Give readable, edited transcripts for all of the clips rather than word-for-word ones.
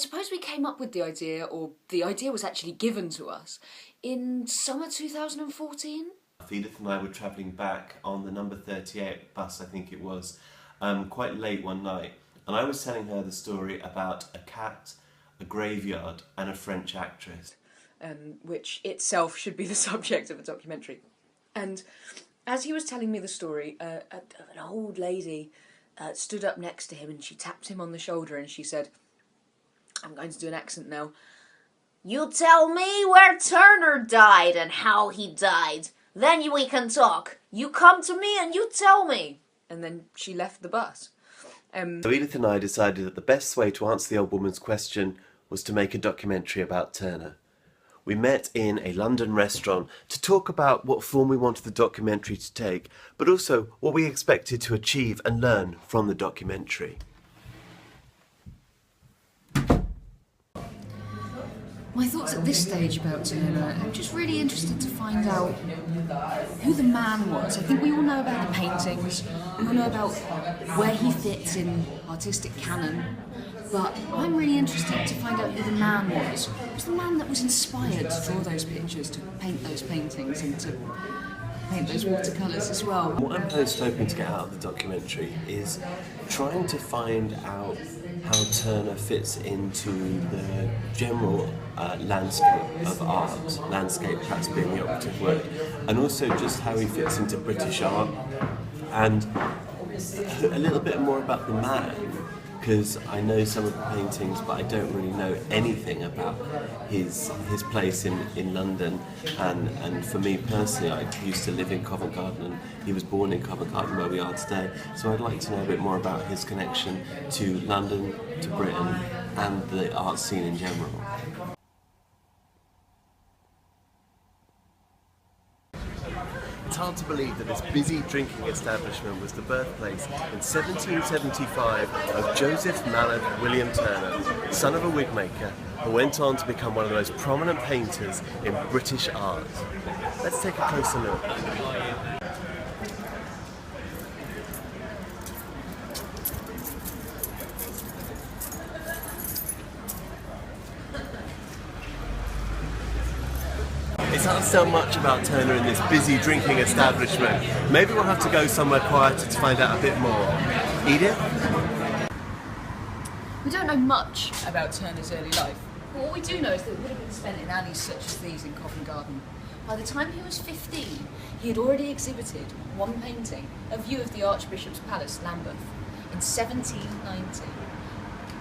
suppose we came up with the idea, or the idea was actually given to us, in summer 2014. Edith and I were travelling back on the number 38 bus, I think it was, quite late one night, and I was telling her the story about a cat, a graveyard and a French actress. Which itself should be the subject of a documentary. And as he was telling me the story, an old lady stood up next to him and she tapped him on the shoulder and she said, I'm going to do an accent now, "You tell me where Turner died and how he died. Then we can talk. You come to me and you tell me." And then she left the bus. So Edith and I decided that the best way to answer the old woman's question was to make a documentary about Turner. We met in a London restaurant to talk about what form we wanted the documentary to take, but also what we expected to achieve and learn from the documentary. My thoughts at this stage about Turner, I'm just really interested to find out who the man was. I think we all know about the paintings, we all know about where he fits in artistic canon, but I'm really interested to find out who the man was. Who was the man that was inspired to draw those pictures, to paint those paintings and to paint those watercolours as well? What I'm most hoping to get out of the documentary is trying to find out how Turner fits into the general landscape of art, landscape perhaps being the operative word, and also just how he fits into British art, and a little bit more about the man, because I know some of the paintings but I don't really know anything about his place in London, and for me personally, I used to live in Covent Garden and he was born in Covent Garden where we are today, so I'd like to know a bit more about his connection to London, to Britain and the art scene in general. It's hard to believe that this busy drinking establishment was the birthplace in 1775 of Joseph Mallard William Turner, son of a wig maker, who went on to become one of the most prominent painters in British art. Let's take a closer look. It's hard to tell much about Turner in this busy drinking establishment. Maybe we'll have to go somewhere quieter to find out a bit more. Edith? We don't know much about Turner's early life, but what we do know is that it would have been spent in alleys such as these in Covent Garden. By the time he was 15, he had already exhibited one painting, a view of the Archbishop's Palace, Lambeth, in 1790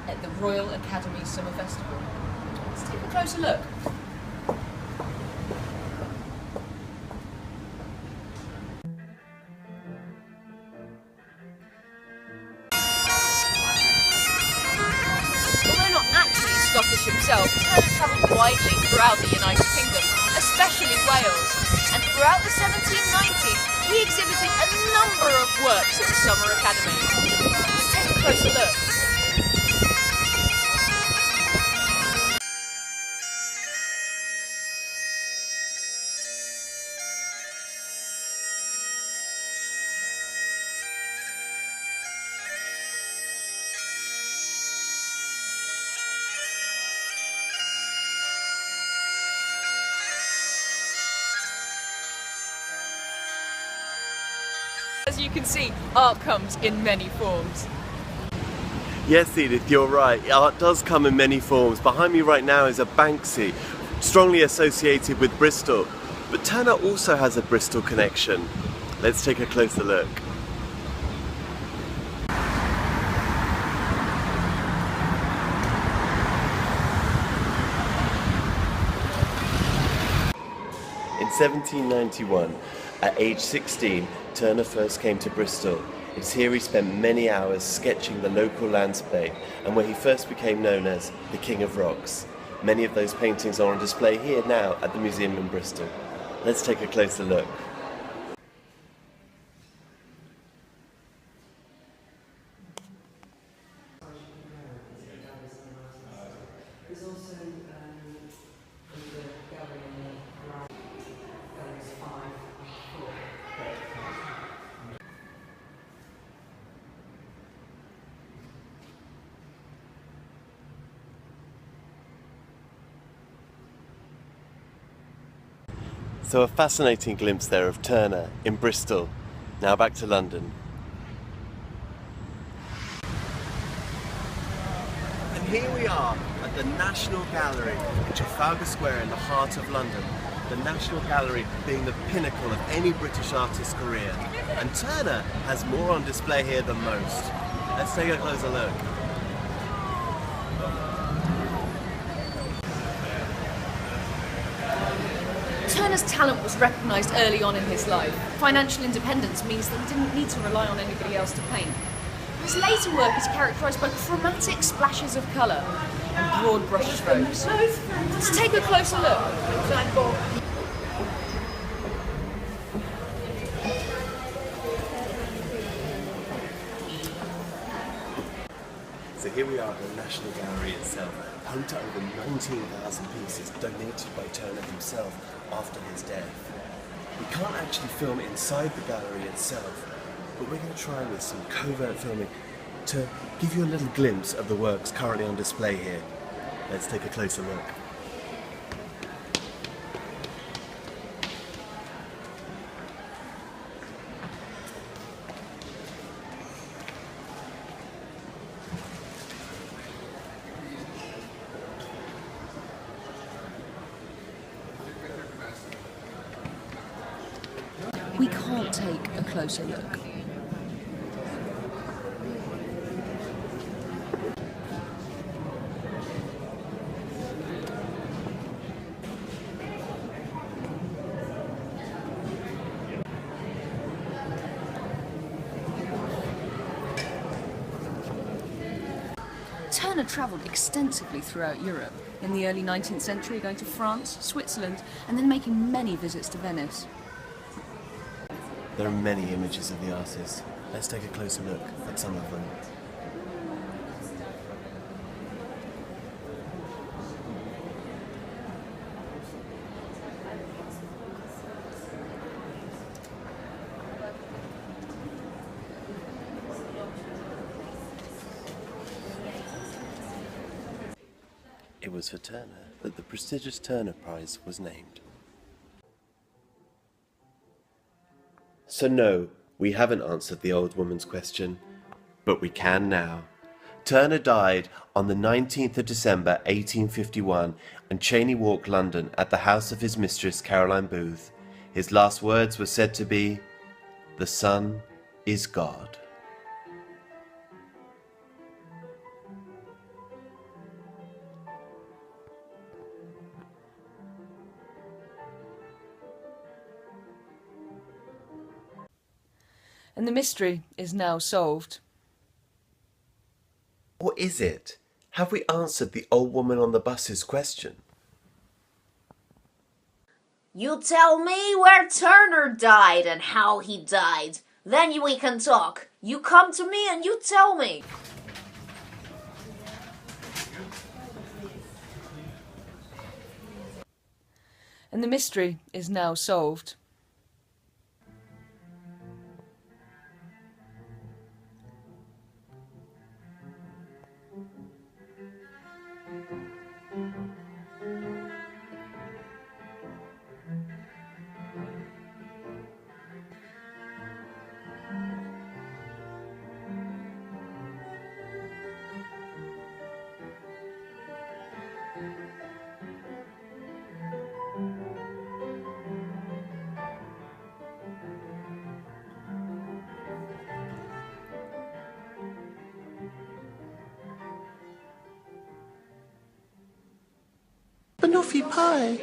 at the Royal Academy Summer Festival. Let's take a closer look. Scottish himself, Turner travelled widely throughout the United Kingdom, especially Wales, and throughout the 1790s he exhibited a number of works at the Summer Academy. Let's take a closer look. As you can see, art comes in many forms. Yes, Edith, you're right. Art does come in many forms. Behind me right now is a Banksy, strongly associated with Bristol. But Turner also has a Bristol connection. Let's take a closer look. In 1791, at age 16, Turner first came to Bristol. It's here he spent many hours sketching the local landscape and where he first became known as the King of Rocks. Many of those paintings are on display here now at the museum in Bristol. Let's take a closer look. So a fascinating glimpse there of Turner in Bristol. Now back to London. And here we are at the National Gallery in Trafalgar Square in the heart of London. The National Gallery being the pinnacle of any British artist's career. And Turner has more on display here than most. Let's take a closer look. Turner's talent was recognised early on in his life. Financial independence means that he didn't need to rely on anybody else to paint. His later work is characterised by dramatic splashes of colour and broad brushstrokes. Let's take a closer look. So here we are at the National Gallery itself, home to over 19,000 pieces donated by Turner himself after his death. We can't actually film inside the gallery itself, but we're going to try with some covert filming to give you a little glimpse of the works currently on display here. Let's take a closer look. We can't take a closer look. Turner travelled extensively throughout Europe, in the early 19th century going to France, Switzerland, and then making many visits to Venice. There are many images of the artist. Let's take a closer look at some of them. It was for Turner that the prestigious Turner Prize was named. So no, we haven't answered the old woman's question, but we can now. Turner died on the 19th of December 1851 in Cheyne Walk, London, at the house of his mistress Caroline Booth. His last words were said to be, "The sun is God." And the mystery is now solved. Or is it? Have we answered the old woman on the bus's question? You tell me where Turner died and how he died. Then we can talk. You come to me and you tell me. And the mystery is now solved. Banoffee pie.